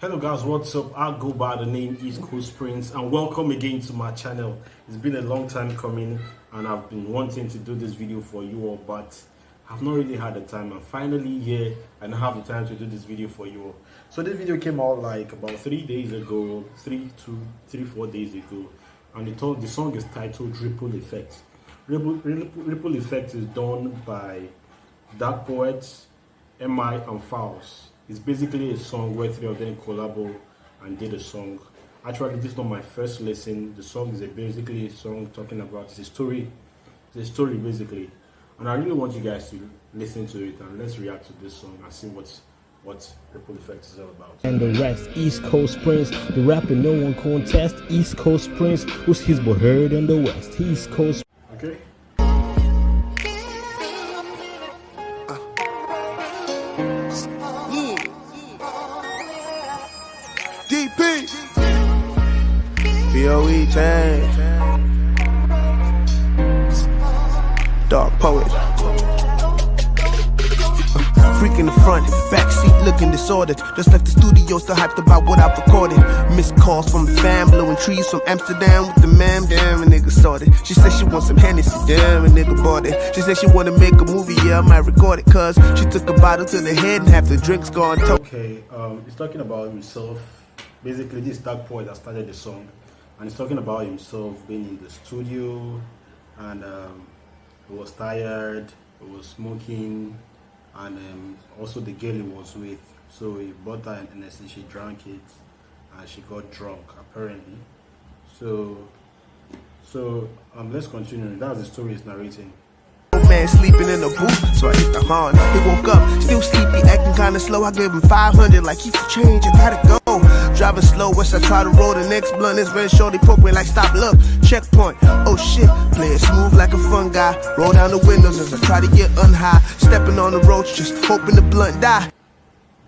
Hello guys, what's up? I go by the name East Coast Prince and welcome again to my channel. It's been a long time coming and I've been wanting to do this video for you all, but I've not really had the time. I'm finally here and I have the time to do this video for you all. So this video came out like about 3 days ago, 4 days ago, and the song is titled Ripple Effect. Ripple Effect is done by Dark Poets, MI and Falz. It's basically a song where three of them collabo and did a song. Actually, this is not my first listen. The song is basically a song talking about it's a story basically. And I really want you guys to listen to it and let's react to this song and see what Ripple Effect is all about. And the rest, East Coast Prince, the rapper no one contest. East Coast Prince, who's his boy heard in the West. East Coast. Okay. DP BOE change Dark Poet Freak in the front, backseat looking disordered. Just left the studio so hyped about what I've recorded. Missed calls from the fam, blowing trees from Amsterdam with the man, damn a nigga sorted. She said she wants some Hennessy, damn a nigga bought it. She said she wanna make a movie, yeah I might record it. Cause she took a bottle to the head and half the drinks gone. Okay, he's talking about himself. Basically, this Dark Poet that started the song, and he's talking about himself being in the studio, and he was tired, he was smoking, and also the girl he was with. So he bought her an NSC, she drank it, and she got drunk apparently. So let's continue. That's the story he's narrating. Man sleeping in the booth, so I hit the horn. He woke up, still sleepy, acting kinda slow. I gave him 500, like keep the change, I gotta go. Driving slow, west I try to roll the next blunt. It's very short, he poke me like stop, look, checkpoint. Oh shit, play it smooth like a fun guy. Roll down the windows as I try to get unhigh. Stepping on the roach, just hoping the blunt die.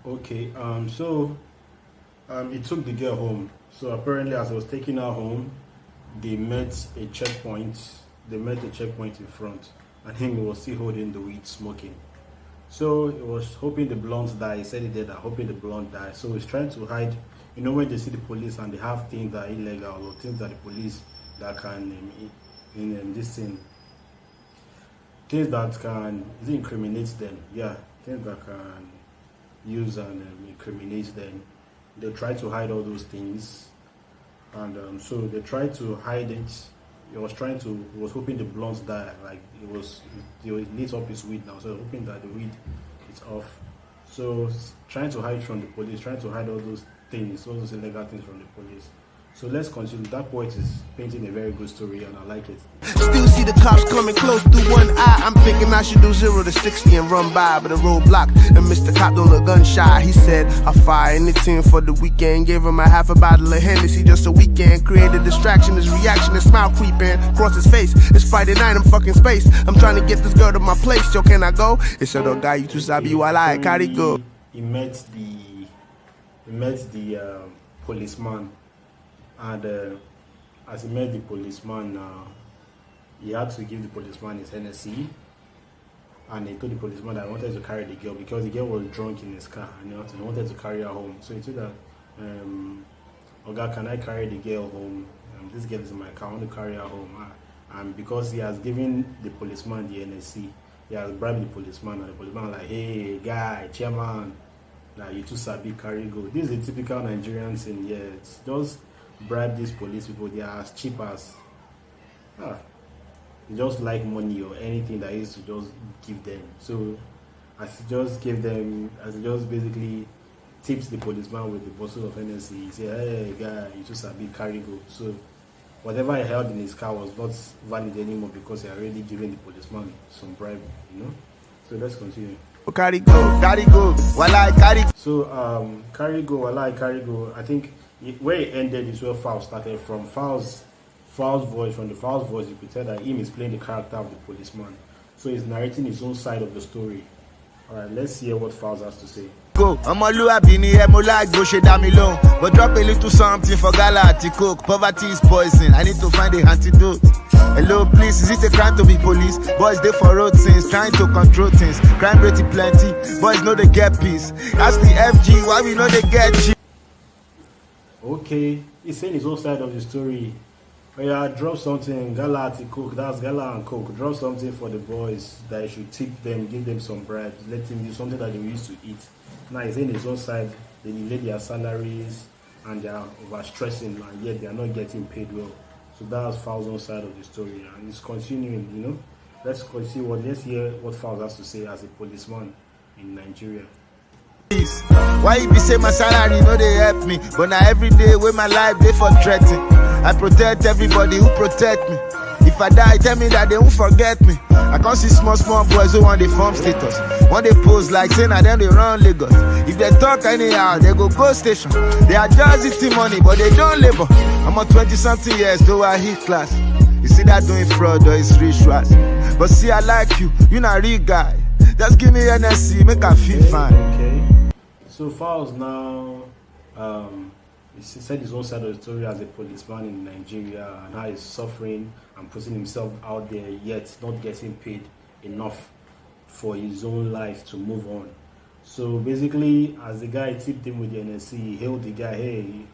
Okay, he took the girl home. So apparently as I was taking her home, they met a checkpoint. They met a checkpoint in front. And him, he was still holding the weed, smoking. So he was hoping the blunt die. He said he did that, hoping the blunt die. So he's trying to hide. You know, when they see the police and they have things that are illegal or things that the police that can this thing, things that can incriminate them. Yeah, things that can use and incriminate them. They try to hide all those things, and so they try to hide it. He was hoping the blunt die, like he lit up his weed now, so hoping that the weed is off. So trying to hide from the police, trying to hide all those things, all those illegal things from the police. So let's continue. That poet is painting a very good story and I like it. Still see the cops coming close through one eye. I'm thinking I should do 0 to 60 and run by, but a roadblock and Mr. Cop don't look gun shy. He said, I'll fire anything for the weekend. Gave him a half a bottle of Hennessy just a weekend. Create a distraction, his reaction, his smile creeping across his face. It's Friday night, I'm fucking space. I'm trying to get this girl to my place, yo, can I go? He said, oh guy, you too sabi while I carry go. He met the policeman. And as he met the policeman, he had to give the policeman his Hennessy, and he told the policeman that he wanted to carry the girl because the girl was drunk in his car and he wanted to carry her home. So he told her, Oga, can I carry the girl home? This girl is in my car, I want to carry her home. And because he has given the policeman the NSC, he has bribed the policeman, and the policeman like, hey guy, chairman, now you too sabi carry go. This is a typical Nigerian thing. Yeah, it's just bribe these police people. They are as cheap as they just like money or anything that is to just give them. So as he just basically tips the policeman with the bottle of Hennessy, he said, hey guy, you just a big carry go. So whatever he held in his car was not valid anymore because he already given the policeman some bribe, you know. So let's continue. Carry go, walai carry. So carry go, walai carry go. I think where it ended is where Falz started from. Falz voice, from the Falz voice, you could tell that him is playing the character of the policeman. So he's narrating his own side of the story. Alright, let's hear what Falz has to say. Go, I'm a luabini, I'm like go shade me low. But drop a little something for gala to cook. Poverty is poison, I need to find the antidote. Hello, please, is it a crime to be police? Boys, they for road things, trying to control things. Crime rate plenty, boys know they get peace. Ask the FG, why we know they get G. Okay, he's saying his own side of the story. Oh yeah, drop something, gala to cook, that's gala and cook. Drop something for the boys that you should tip them, give them some bread, let them do something that they used to eat. Now he's saying his own side, they delay their salaries and they are overstressing and yet they are not getting paid well. So that's Falz's own side of the story and it's continuing, you know. Let's hear what Falz has to say as a policeman in Nigeria. Why you be say my salary no they help me, but now every day with my life they for threatening. I protect everybody who protect me. If I die, tell me that they won't forget me. I can't see small boys who want the form status. Want they pose like saying that then they run Lagos. If they talk anyhow, they go station. They are just eating money, but they don't labor. I'm on 20-something years, though I hit class. You see that doing fraud or it's rituals. But see, I like you not a real guy. Just give me NSC, make I feel fine. Okay. So Falz now, he said his own side of the story as a policeman in Nigeria and how he's suffering and putting himself out there yet not getting paid enough for his own life to move on. So basically, as the guy tipped him with the NSC, he hailed the guy, hey,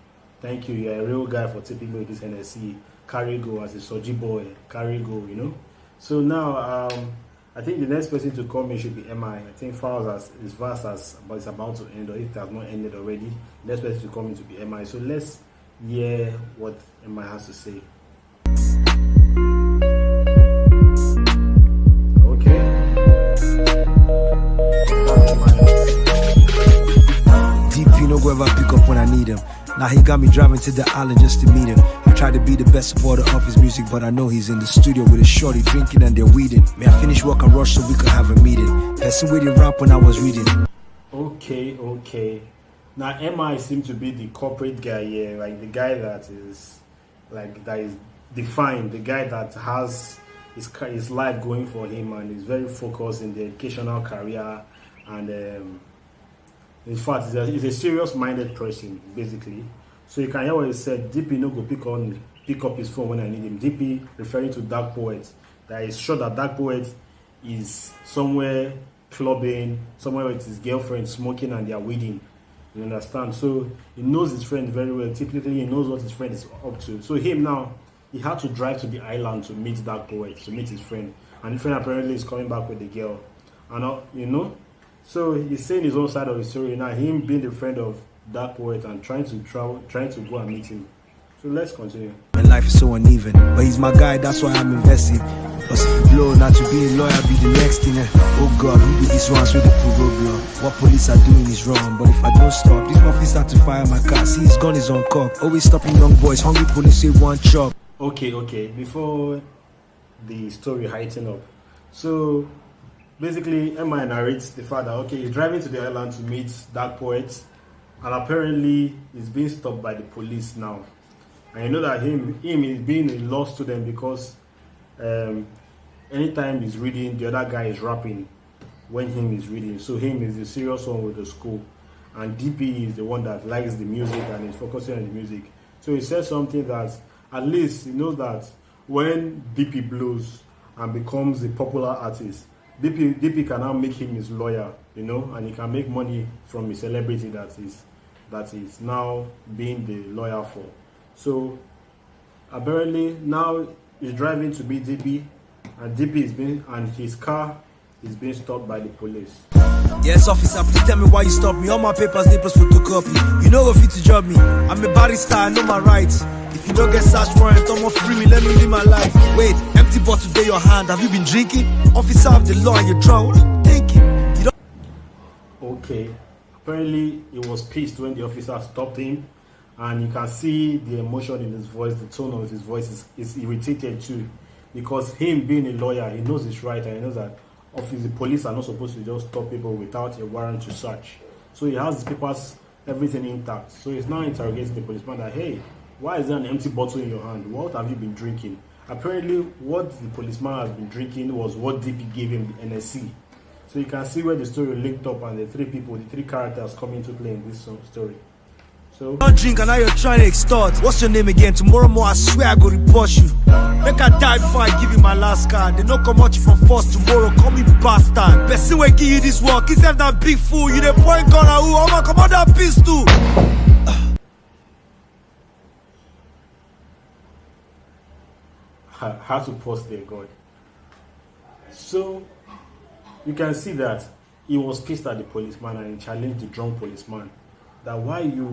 thank you, you're a real guy for tipping me with this NSC. Carry go as a soji boy, carry go, you know. So now, I think the next person to come in should be MI. I think Falz his verse but it's about to end, or if it has not ended already, the next person to come in to be MI. So let's hear what MI has to say. Okay. DP no go ever pick up when I need him. Now he got me driving to the island just to meet him. I try to be the best supporter of his music, but I know he's in the studio with a shorty drinking and they're weeding. May I finish work and rush so we could have a meeting. Person with the rap when I was reading. Okay. Now MI seems to be the corporate guy here, like the guy that is defined, the guy that has his life going for him and is very focused in the educational career and in fact, he's a serious-minded person, basically. So you can hear what he said. DP no go pick up his phone when I need him. DP referring to Dark Poet. That is sure that Dark Poet is somewhere clubbing, somewhere with his girlfriend smoking and they are weeding. You understand? So he knows his friend very well. Typically, he knows what his friend is up to. So him now, he had to drive to the island to meet Dark Poet, to meet his friend. And his friend apparently is coming back with the girl. And you know. So he's saying his own side of the story now, him being the friend of Dark Poet and trying to go and meet him. So let's continue. My life is so uneven, but he's my guy, that's why I'm investing. Cause if you blow not to be a lawyer, be the next thing. Oh God, who be these ones with the proverbial? What police are doing is wrong, but if I don't stop, this one start to fire my car. See his gun is on cock, always stopping young boys, hungry police say one chop. Okay, before the story heighten up. So basically, MI narrates the fact that, okay, he's driving to the island to meet Dark Poet, and apparently he's being stopped by the police now. And you know that him is being a law student because anytime he's reading, the other guy is rapping when him is reading. So him is the serious one with the school, and DP is the one that likes the music and is focusing on the music. So he says something that at least he knows that when DP blows and becomes a popular artist, DP can now make him his lawyer, you know, and he can make money from his celebrity that is now being the lawyer for. So apparently now he's driving to be DP, and his car is being stopped by the police. Yes, officer, please tell me why you stop me. All my papers photocopy. You know go fit to job me. I'm a barrister, I know my rights. If you don't get search warrant, I'ma free me, let me live my life. Wait, empty bottle in your hand, have you been drinking? Officer of the law and you're drunk, what are you thinking? You don't... Okay, apparently he was pissed when the officer stopped him, and you can see the emotion in his voice, the tone of his voice is irritated too, because him being a lawyer, he knows it's right, and he knows that the police are not supposed to just stop people without a warrant to search. So he has his papers, everything intact. So he's now interrogating the policeman that, hey, why is there an empty bottle in your hand? What have you been drinking? Apparently, what the policeman has been drinking was what DP gave him, the NSC. So you can see where the story linked up and the three characters come into play in this story. So don't drink and now you're trying to extort. What's your name again? Tomorrow I swear I go report you. Make I die before I give you my last card. They don't come out from first tomorrow, call me bastard. Person will give you this work, instead of that big fool, you the point gun who? Oh my, come on that pistol. had to pause there, God. So you can see that he was pissed at the policeman and he challenged the drunk policeman that why you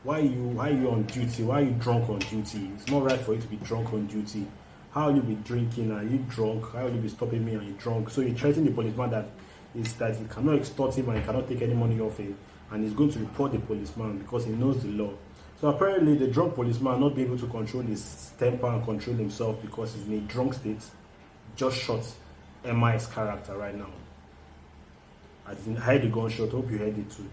on duty? Why are you drunk on duty? It's not right for you to be drunk on duty. How will you be drinking? Are you drunk? How will you be stopping me and you're drunk? So he threatened the policeman that he cannot extort him and he cannot take any money off him, and he's going to report the policeman because he knows the law. So apparently the drunk policeman not being able to control his temper and control himself because he's in a drunk state just shot MI's character right now. I didn't hear the gunshot. Hope you heard it too.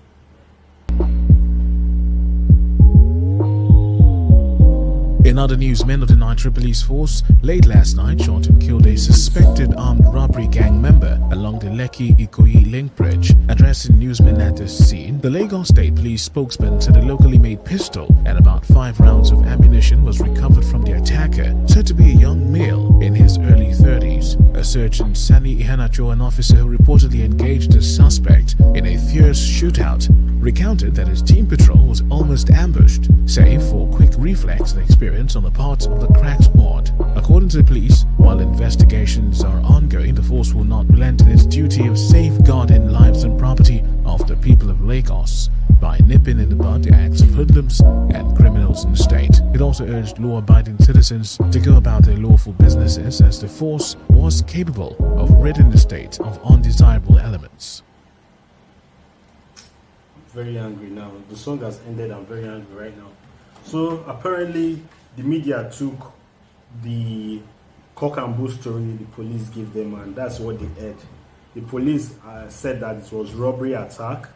In other news, men of the Nigeria Police Force late last night shot and killed a suspected armed robbery gang member along the Lekki-Ikoyi link bridge. Addressing newsmen at the scene, the Lagos State Police spokesman said a locally made pistol and about 5 rounds of ammunition was recovered from the attacker, said to be a young male in his early 30s. A Sergeant Sani Ihanacho, an officer who reportedly engaged the suspect in a fierce shootout, recounted that his team patrol was almost ambushed, save for quick reflex and experience on the part of the crack squad. According to the police, while investigations are ongoing, the force will not relent in its duty of safeguarding lives and property of the people of Lagos by nipping in the bud the acts of hoodlums and criminals in the state. It also urged law-abiding citizens to go about their lawful businesses as the force was capable of ridding the state of undesirable elements. Very angry now. The song has ended. I'm very angry right now. So apparently the media took the cock and bull story the police gave them, and that's what they heard. The police said that it was robbery attack.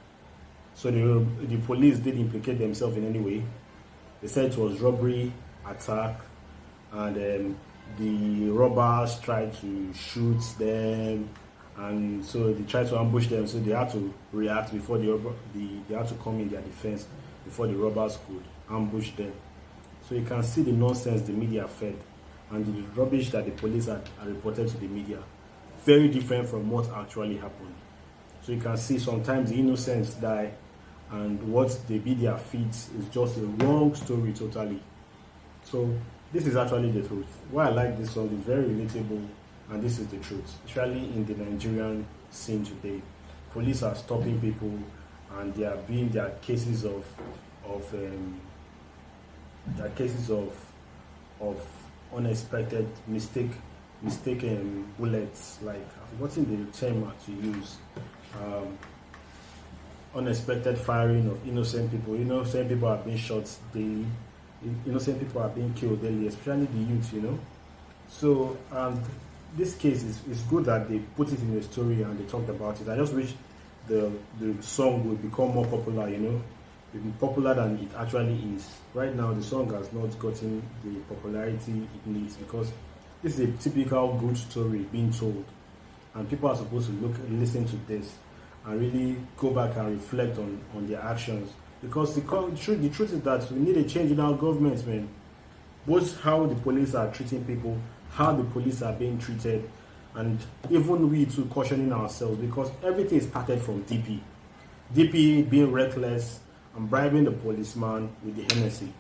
So the police didn't implicate themselves in any way. They said it was robbery attack, and the robbers tried to shoot them, and so they tried to ambush them. So they had to react before they had to come in their defense before the robbers could ambush them. So you can see the nonsense the media fed and the rubbish that the police had reported to the media. Very different from what actually happened. So you can see sometimes the innocents die and what the media feeds is just a wrong story totally. So this is actually the truth. Why I like this song is very relatable, and this is the truth, especially in the Nigerian scene today. Police are stopping people, and there are cases of unexpected mistaken bullets, like I've forgotten the term to use. Unexpected firing of innocent people. Innocent people are being shot daily. Innocent people are being killed daily, especially the youth. So this case is good that they put it in the story and they talked about it. I just wish the song would become more popular. Be popular than it actually is. Right now, the song has not gotten the popularity it needs because this is a typical good story being told, and people are supposed to listen to this and really go back and reflect on their actions. Because the truth is that we need a change in our government, man. Both how the police are treating people, how the police are being treated, and even we too cautioning ourselves, because everything started from DP. DP being reckless and bribing the policeman with the Hennessy.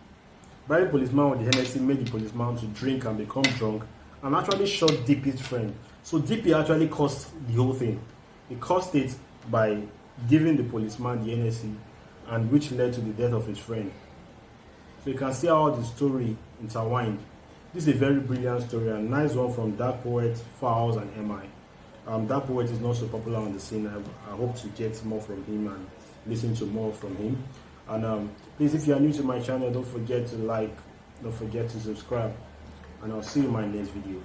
Bribing the policeman with the Hennessy made the policeman to drink and become drunk and actually shot DP's friend. So DP actually caused the whole thing. He caused it by giving the policeman the Hennessy, and which led to the death of his friend. So you can see how the story intertwined. This is a very brilliant story and nice one from that poet, Falz and MI. That poet is not so popular on the scene. I hope to get more from him and listen to more from him. And please, if you are new to my channel, don't forget to like, don't forget to subscribe, and I'll see you in my next video.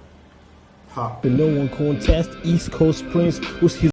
The no one contest, East Coast Prince, who's his